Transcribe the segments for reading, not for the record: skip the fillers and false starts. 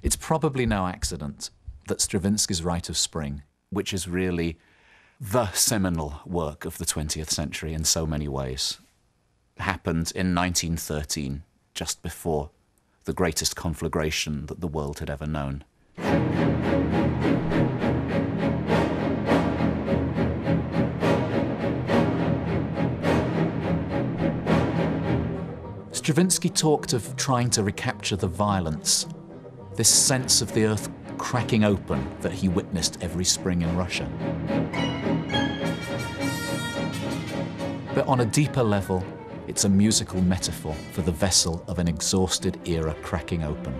It's probably no accident that Stravinsky's Rite of Spring, which is really the seminal work of the 20th century in so many ways, happened in 1913, just before the greatest conflagration that the world had ever known. Stravinsky talked of trying to recapture the violence, this sense of the earth cracking open that he witnessed every spring in Russia. But on a deeper level, it's a musical metaphor for the vessel of an exhausted era cracking open.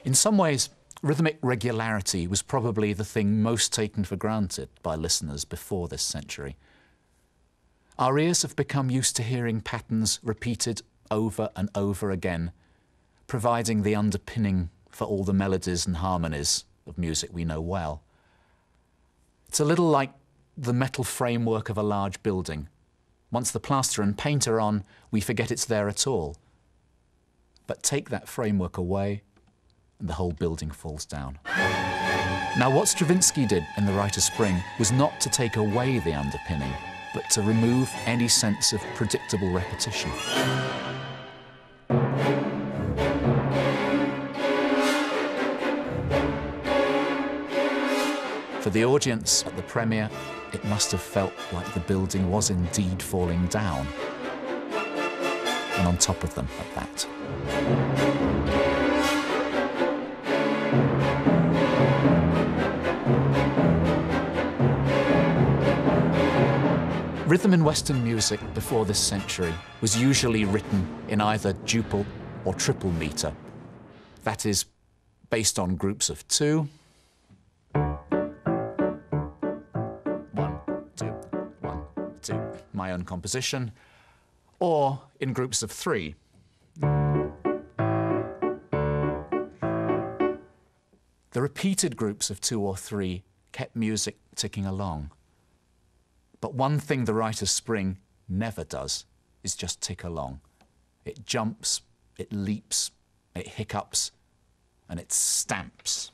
In some ways, rhythmic regularity was probably the thing most taken for granted by listeners before this century. Our ears have become used to hearing patterns repeated over and over again, providing the underpinning for all the melodies and harmonies of music we know well. It's a little like the metal framework of a large building. Once the plaster and paint are on, we forget it's there at all. But take that framework away, and the whole building falls down. Now, what Stravinsky did in the Rite of Spring was not to take away the underpinning, but to remove any sense of predictable repetition. For the audience at the premiere, it must have felt like the building was indeed falling down, and on top of them at that. Rhythm in Western music before this century was usually written in either duple or triple meter. That is, based on groups of 2. 1, 2, 1, 2, my own composition, or in groups of 3. The repeated groups of 2 or 3 kept music ticking along. But one thing the Rite of Spring never does is just tick along. It jumps, it leaps, it hiccups, and it stamps.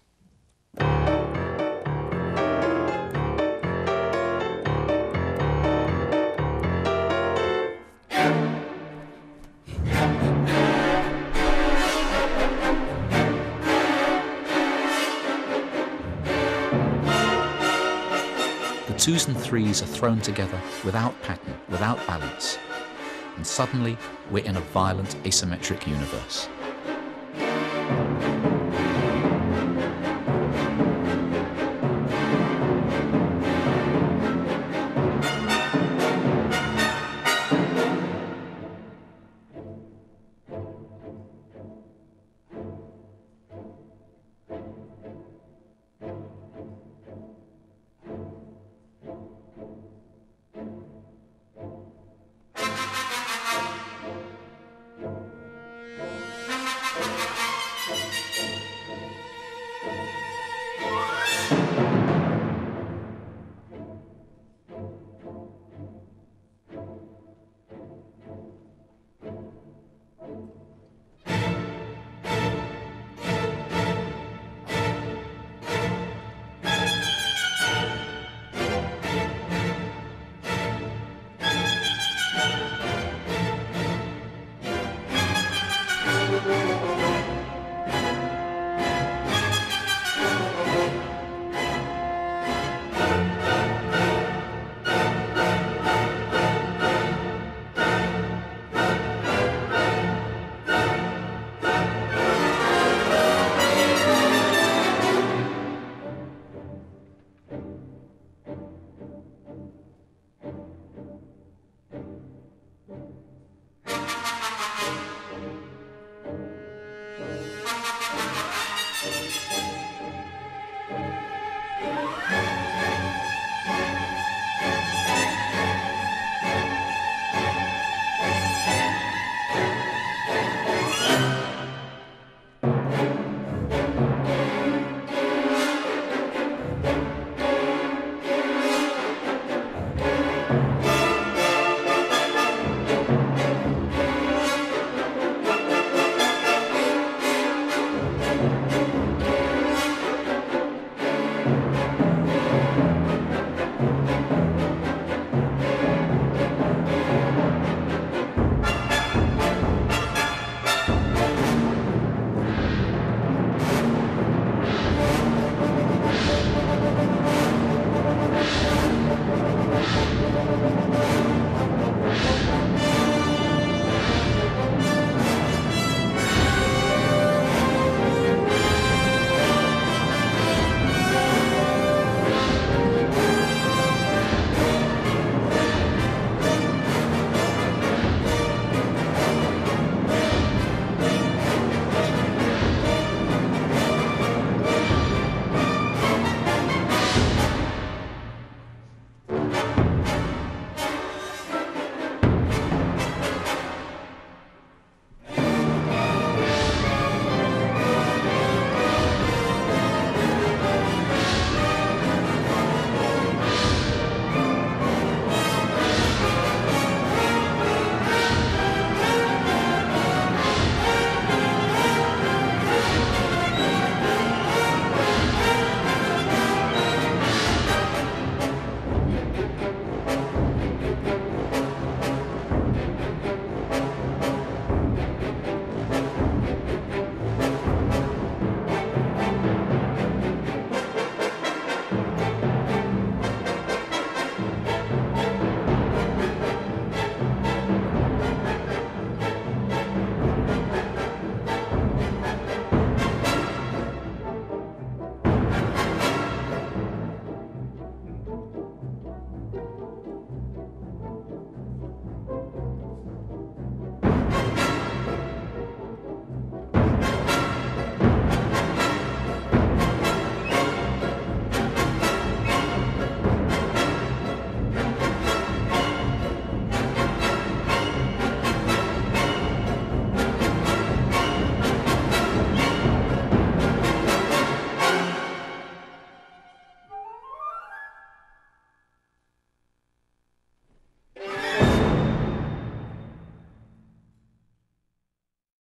The 2s and 3s are thrown together without pattern, without balance, and suddenly we're in a violent asymmetric universe.